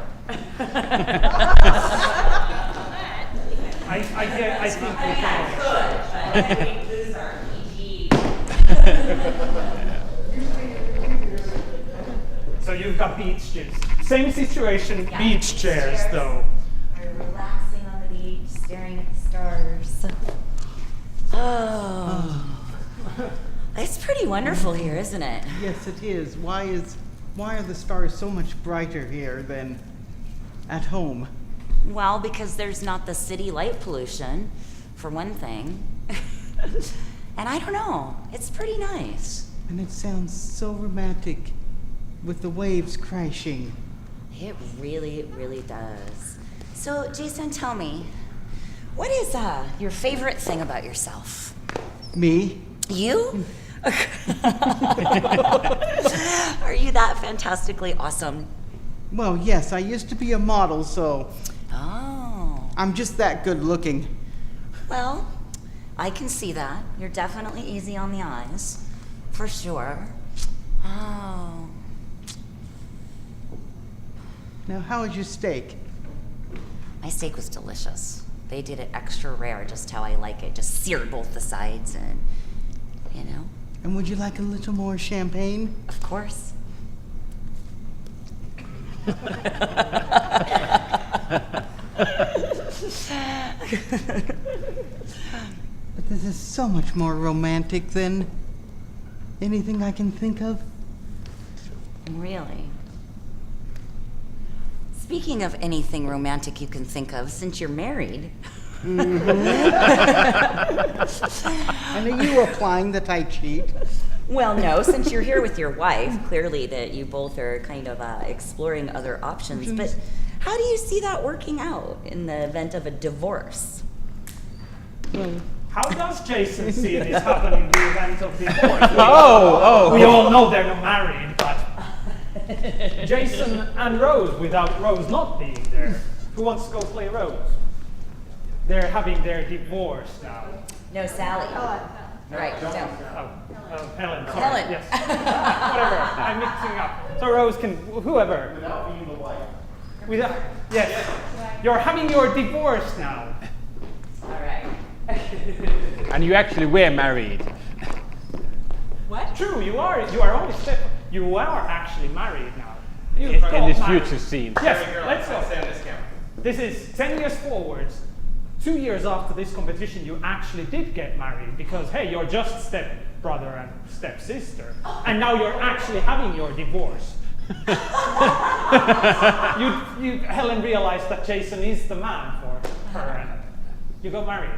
I think we I can. could, but then we lose our PG. So you've got beach chairs. Same situation, Yeah, beach chairs though. We're relaxing on the beach, staring at the stars. Oh. It's pretty wonderful here, isn't it? Yes, it is. Why are the stars so much brighter here than at home? Well, because there's not the city light pollution, for one thing. And I don't know, it's pretty nice. And it sounds so romantic with the waves crashing. It really, really does. So, Jason, tell me, what is your favorite thing about yourself? Me? You? Are you that fantastically awesome? Well, yes, I used to be a model, so Oh. I'm just that good looking. Well, I can see that. You're definitely easy on the eyes. For sure. Oh. Now, how is your steak? My steak was delicious. They did it extra rare, just how I like it. Just seared both the sides and, you know. And would you like a little more champagne? Of course. But this is so much more romantic than anything I can think of. Really? Speaking of anything romantic you can think of, since you're married. And are you implying that I cheat? Well, no, since you're here with your wife, clearly that you both are kind of exploring other options. But how do you see that working out in the event of a divorce? How does Jason see this happening in the event of divorce? Oh. We all know they're not married, but Jason and Rose, without Rose not being there, who wants to go play Rose? They're having their divorce now. No, Sally. Right, don't. Helen. Sorry. Helen. Yes. Whatever. I'm mixing up. So Rose can, whoever. Without being the wife. Yes. You're having your divorce now. All right. And you actually were married. What? True. You are only you are actually married now. You In got this married. future scene. Yes. Let's go. This is 10 years forwards. 2 years after this competition, you actually did get married because, hey, you're just stepbrother and stepsister. And now you're actually having your divorce. Helen realized that Jason is the man for her, and you got married.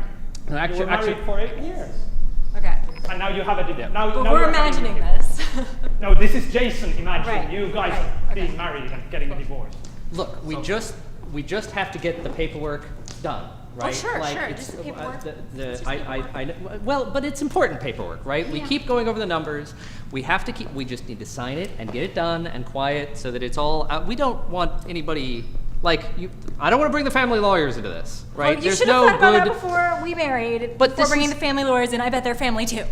You were married for 8 years. Okay. And now you have a divorce. But we're imagining this. No, this is Jason imagining Right, you guys being married and getting a divorce. Look, we just have to get the paperwork done, right? sure, like sure, It's, just the paperwork. Well, but it's important paperwork, right? We keep going over the numbers. We have to keep. We just need to sign it and get it done and quiet so that it's all out. We don't want anybody like you. I don't want to bring the family lawyers into this, right? Well, you should have thought about that before we married. But before this bringing is- the family lawyers in, I bet they're family too.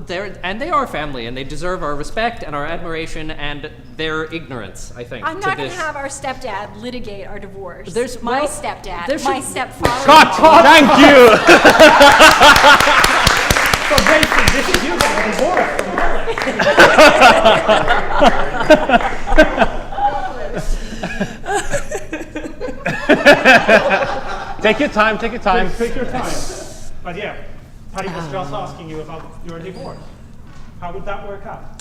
They are family, and they deserve our respect and our admiration and their ignorance. I think. I'm to not going this. to have our stepdad litigate our divorce. There's- my well, stepdad, there my should- stepfather. Cut! Thank you! So Jason, this is you getting a divorce from Take your time, take your time. Take your time. But yeah, Patty was just asking you about your divorce. How would that work out?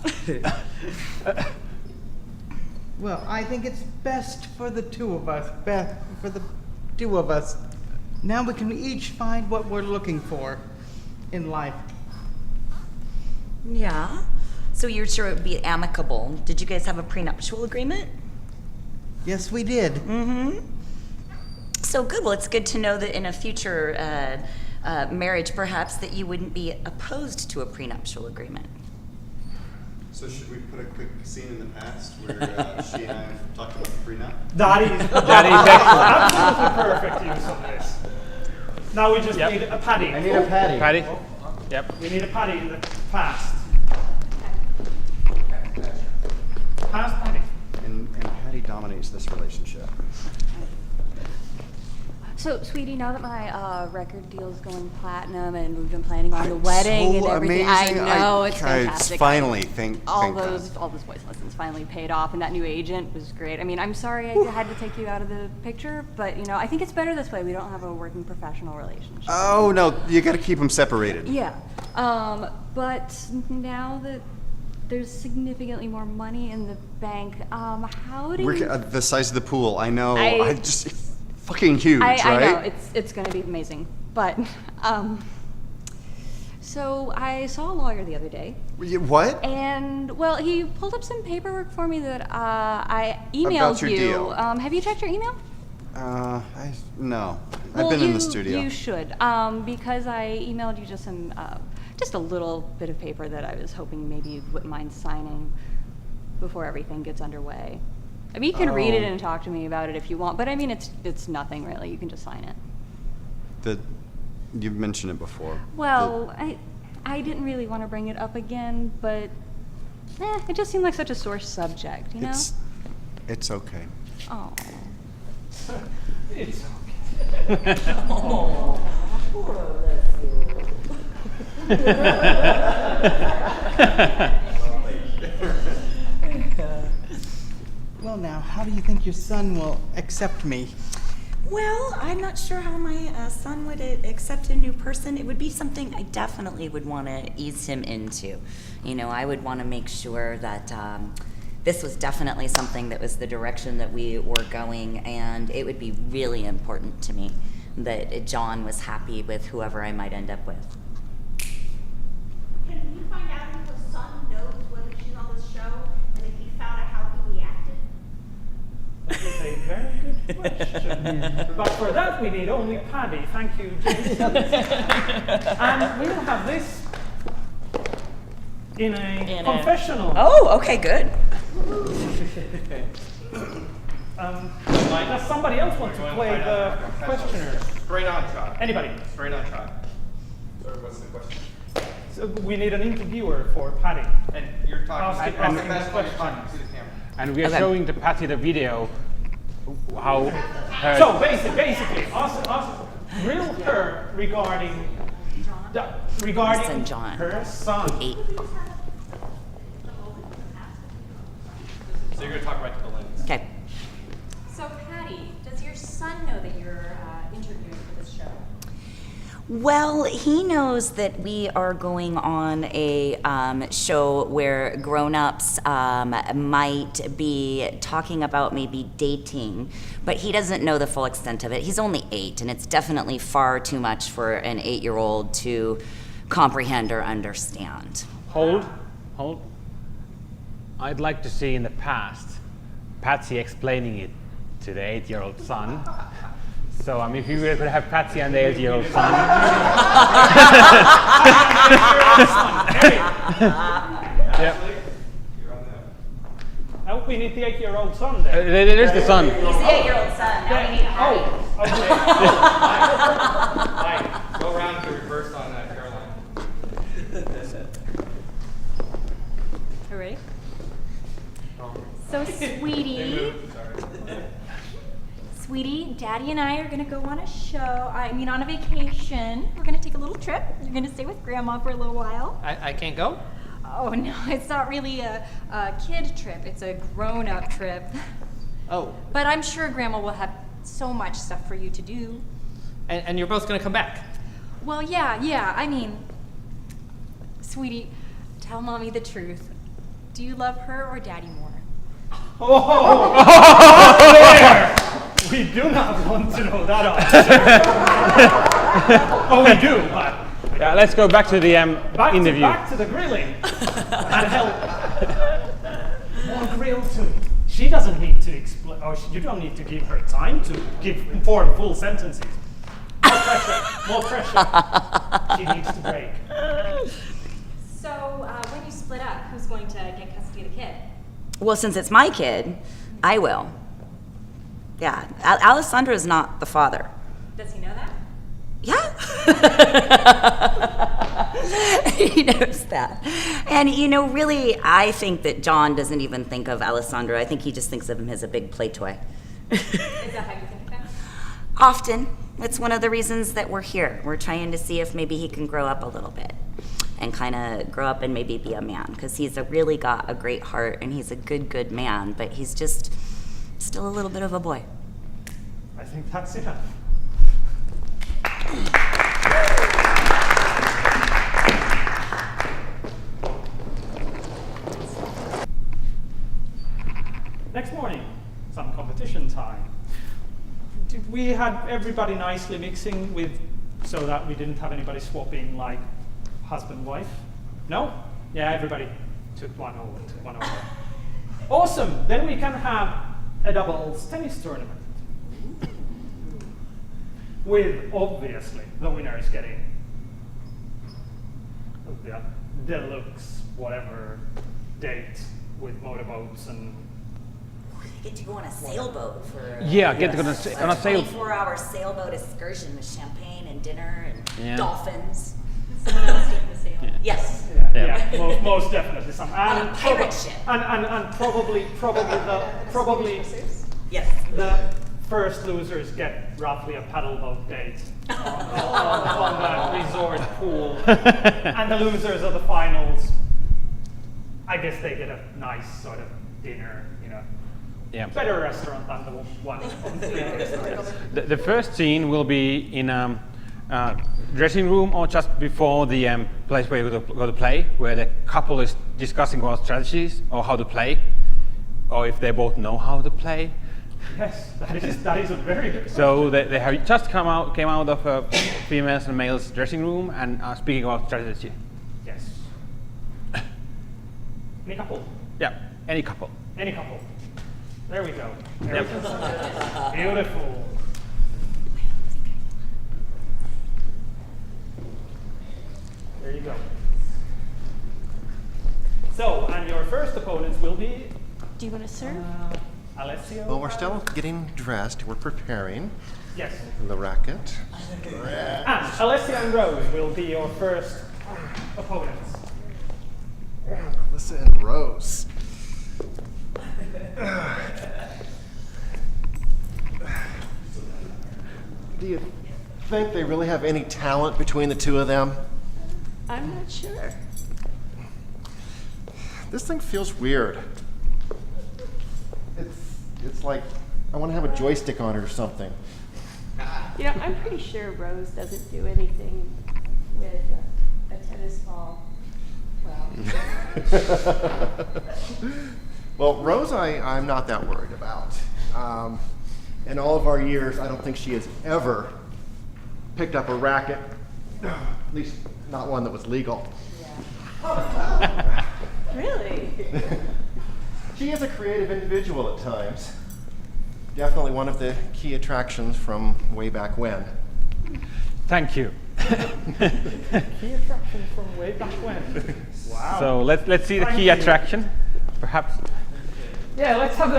Well, I think it's best for the two of us. Best for the two of us. Now we can each find what we're looking for in life. Yeah. So you're sure it would be amicable. Did you guys have a prenuptial agreement? Yes, we did. Mm-hmm. So good. Well, it's good to know that in a future marriage, perhaps, that you wouldn't be opposed to a prenuptial agreement. So should we put a quick scene in the past where she and I talked about the prenup? That is That is excellent. absolutely perfect use of this. Now we just Yep. need a Paddy. I need a Patty. Patty? Yep. We need a Paddy in the past. Past Paddy. And Patty dominates this relationship. So, sweetie, now that my record deal's going platinum and we've been planning on the wedding and So everything, amazing. I know it's God, fantastic. Finally, thank all God. those voice lessons finally paid off, and that new agent was great. I mean, I'm sorry I had to take you out of the picture, but you know, I think it's better this way. We don't have a working professional relationship. Oh no, you got to keep them separated. Yeah, but now that there's significantly more money in the bank, how do you? The size of the pool, I know. I- I just fucking huge, I right? know it's going to be amazing, but so I saw a lawyer the other day, What? and well, he pulled up some paperwork for me that I emailed About your you. deal. Have you checked your email? No. Well, I've been in you- the studio. You should, because I emailed you just some, just a little bit of paper that I was hoping maybe you wouldn't mind signing before everything gets underway. I mean, you can read it and talk to me about it if you want, but I mean, it's nothing really. You can just sign it. You've mentioned it before. Well, I didn't really want to bring it up again, but it just seemed like such a sore subject, you know? It's okay. Oh. It's Well, now, how do you think your son will accept me? Well, I'm not sure how my son would accept a new person. It would be something I definitely would want to ease him into. You know, I would want to make sure that this was definitely something that was the direction that we were going, and it would be really important to me that John was happy with whoever I might end up with. Can we find out if her son knows whether she's on this show and if he found out how he reacted? That is a very good question. But for that, we need only Paddy. Thank you, Jason. And we'll have this in a confessional. Oh, okay, good. Does somebody else want to play the questioner? Straight on shot. Anybody? Straight on shot. Sorry, what's the question? So we need an interviewer for Paddy. And you're talking. Asking this question. To the camera. And we are Okay. showing to Patty the video how her So basically, grill her regarding Listen, John. her son. So you're going to talk right to the lens. Okay. So, Patty, does your son know that you're interviewing for this show? Well, he knows that we are going on a show where grown-ups might be talking about maybe dating, but he doesn't know the full extent of it. He's only 8, and it's definitely far too much for an 8-year-old to comprehend or understand. hold. I'd like to see in the past Patsy explaining it to the 8-year-old son. So, if you could have Patsy and the 8-year-old son. Yep. Oh, we need the 8-year-old son there. There's the son. He's the 8-year-old son. Now we need Patty. Oh, okay. Mike, go around to reverse on Caroline. Are you ready? So, sweetie. Sweetie, Daddy and I are gonna go on a on a vacation. We're gonna take a little trip. You're gonna stay with Grandma for a little while. I can't go? Oh no, it's not really a kid trip. It's a grown-up trip. Oh, But I'm sure Grandma will have so much stuff for you to do. and you're both going to come back? Well, yeah. I mean, sweetie, tell Mommy the truth. Do you love her or Daddy more? There! We do not want to know that answer. Oh, we do, but Yeah, let's go back to the interview. back to the grilling and help. More grill too. She doesn't need to explain. You don't need to give her time to form full sentences. More pressure. She needs to break. So, when you split up, who's going to get custody of the kid? Well, since it's my kid, I will. Yeah, Alessandro is not the father. Does he know that? Yeah. He knows that. And, you know, really, I think that John doesn't even think of Alessandro. I think he just thinks of him as a big play toy. Is that how you think of him? Often. It's one of the reasons that we're here. We're trying to see if maybe he can grow up a little bit and kind of grow up and maybe be a man, because he's really got a great heart and he's a good man, but he's just still a little bit of a boy. I think that's enough. Next morning, some competition time. We had everybody nicely mixing with, so that we didn't have anybody swapping like husband-wife. No? Yeah, everybody took one over. Awesome! Then we can have a doubles tennis tournament. With, obviously, the winner is getting the deluxe, whatever, date with motorboats and... Get to go on a sailboat for Yeah, get to go on a sail. 24-hour sailboat excursion with champagne and dinner and Yeah. dolphins. Someone else doing the sailing. Yes. Yeah, most definitely some. On a pirate ship. And probably Yes. the first losers get roughly a paddle boat date on the resort pool, and the losers of the finals, I guess they get a nice sort of dinner, you know. Yeah. Better restaurant than the one on the previous night. The first scene will be in dressing room or just before the place where you go to play, where the couple is discussing about strategies or how to play, or if they both know how to play. Yes, that is a very good So they have just came out of females and males dressing room and are speaking about strategy. Yes. Any couple? Yeah, any couple. Any couple. There we go. There we go. Beautiful. There you go. So, and your first opponents will be Do you want to serve? Alessio. Well, we're still getting dressed. We're preparing Yes. the racket. And Alessio and Rose will be your first opponents. Alyssa and Rose. Do you think they really have any talent between the two of them? I'm not sure. This thing feels weird. It's like I want to have a joystick on it or something. You know, I'm pretty sure Rose doesn't do anything with a tennis ball. Well, Well, Rose, I'm not that worried about. In all of our years, I don't think she has ever picked up a racket, at least not one that was legal. really? She is a creative individual at times. Definitely one of the key attractions from way back when. Thank you. Key attraction from way back when. Wow. So let's see the Thank key you. attraction, perhaps. Yeah, let's have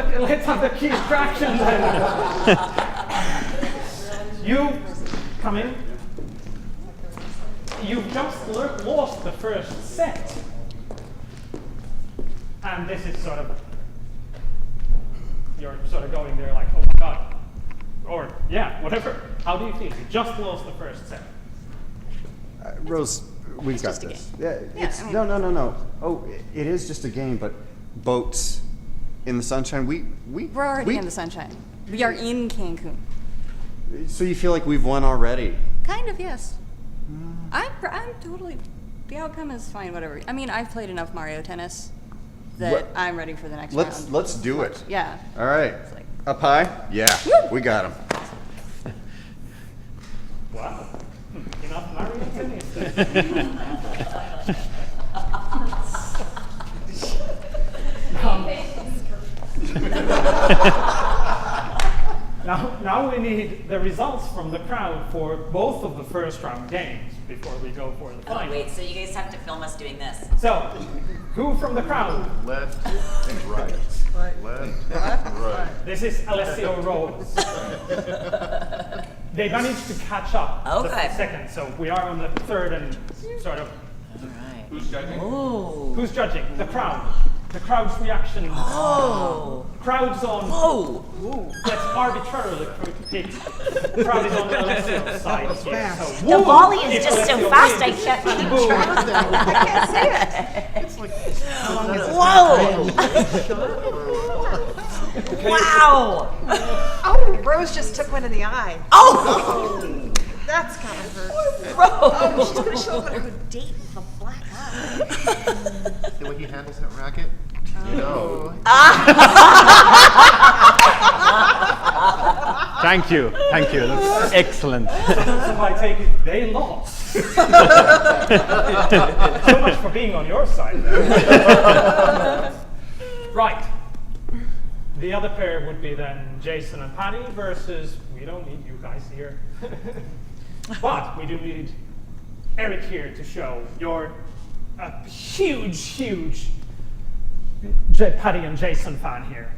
the key attraction then. You come in. You've just lost the first set, and this is sort of you're sort of going there like, oh my god, or yeah, whatever. How do you feel? You just lost the first set. Rose, we've It's got just a this. game. Yeah, it's no. Oh, it is just a game, but boats in the sunshine. We're already in the sunshine. We are in Cancun. So you feel like we've won already? Kind of, yes. I'm totally. The outcome is fine. Whatever. I mean, I've played enough Mario Tennis that Let- I'm ready for the next round. Let's do it. Yeah. All right. like- Up high? Yeah, we got him. Wow. Enough Mario Tennis then. Now we need the results from the crowd for both of the first round games before we go for the Oh, final. wait, so you guys have to film us doing this. So, who from the crowd? Left and right. Left and right. This is Alessio Rose. They managed to catch up Okay. the second, so we are on the third and sort of. All right. Who's judging? Oh. Who's judging? The crowd. The crowd's reaction. Oh. Crowd's on. Whoa. Let's arbitrarily pick. The crowd is on Alessio's side. Here, so The volley is if just so Alessio fast I wins, can't keep boo. track. I can't see it. It's like, Whoa! Wow! Oh, Rose just took one in the eye. Oh! That's kind of hurt. Bro! Oh, she's going to show up on her date with a black eye. The way he handles that racket, you know. Thank you. That's excellent. So I take it they lost. So much for being on your side. Right. The other pair would be then Jason and Patty versus, we don't need you guys here. But we do need Eric here to show you're a huge Patty and Jason fan here.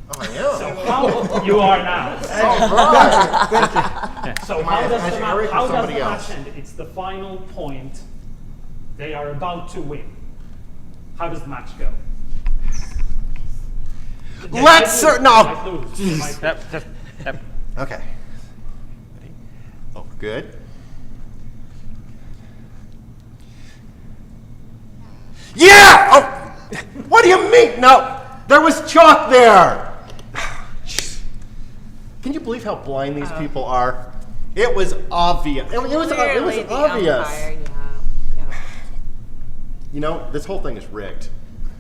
Oh, I am. So how you are now. So how does the match end? It's the final point. They are about to win. How does the match go? Let's no. Yep. Okay. Oh, good. Yeah! Oh, what do you mean? No, there was chalk there. Can you believe how blind these people are? It was obvious. It was Clearly the obvious. umpire, yeah. You know, this whole thing is rigged.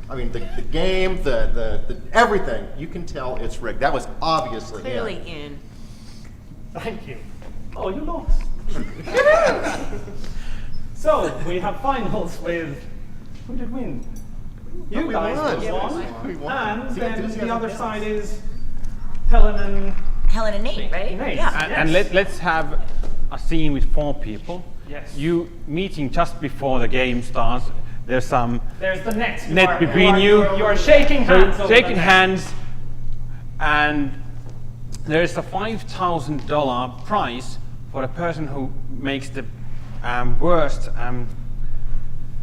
I mean, the game, the everything. You can tell it's rigged. That was obviously Clearly him. in. Thank you. Oh, you lost. So we have finals with who did win? You we guys won. won. We won. And See, then enthusiasm the other counts. side is Helen and Nate, right? Nate. Yeah. And let's have a scene with 4 people. Yes. You meeting just before the game starts. There's some There's the net. net between you. You are shaking hands. So over shaking the net. hands, and there is a $5,000 prize for the person who makes the worst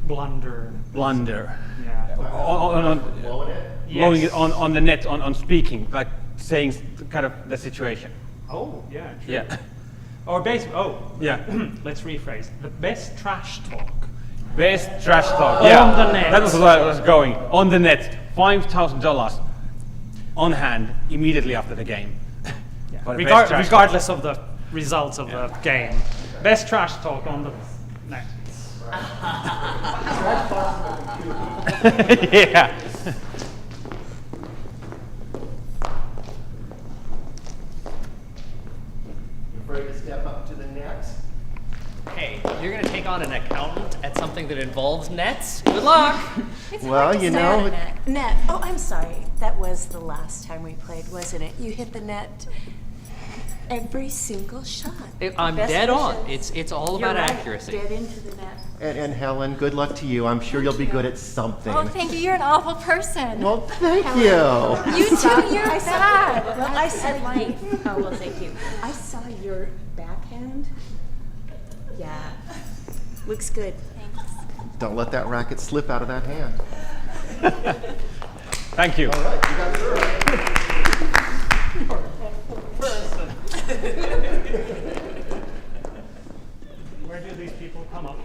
Blunder. blunder. Yeah. Blowing it. Blowing Yes. it on the net, on speaking, like saying kind of the situation. Oh, yeah. True. Yeah. Or Yeah. let's rephrase. The best trash talk. Best trash talk. On Yeah. the net. That was where I was going. On the net, $5,000 on hand immediately after the game. For the best trash talk. Regardless of the results of the game. Best trash talk on the net. Yeah. Afraid to step up to the net? Hey, you're gonna take on an accountant at something that involves nets? Good luck! Well, you know. Net. Oh, I'm sorry. That was the last time we played, wasn't it? You hit the net every single shot. I'm Best dead on. wishes. It's all You're about right. accuracy. Dead into the net. And Helen, good luck to you. I'm sure you'll be good at something. Oh, thank you. You're an awful person. Well, thank you. You too. You're I saw- bad. Well, I said life. Oh, well, thank you. I saw your backhand. Yeah. Looks good. Thanks. Don't let that racket slip out of that hand. Thank you. All right, you got through it. Where do these people come up?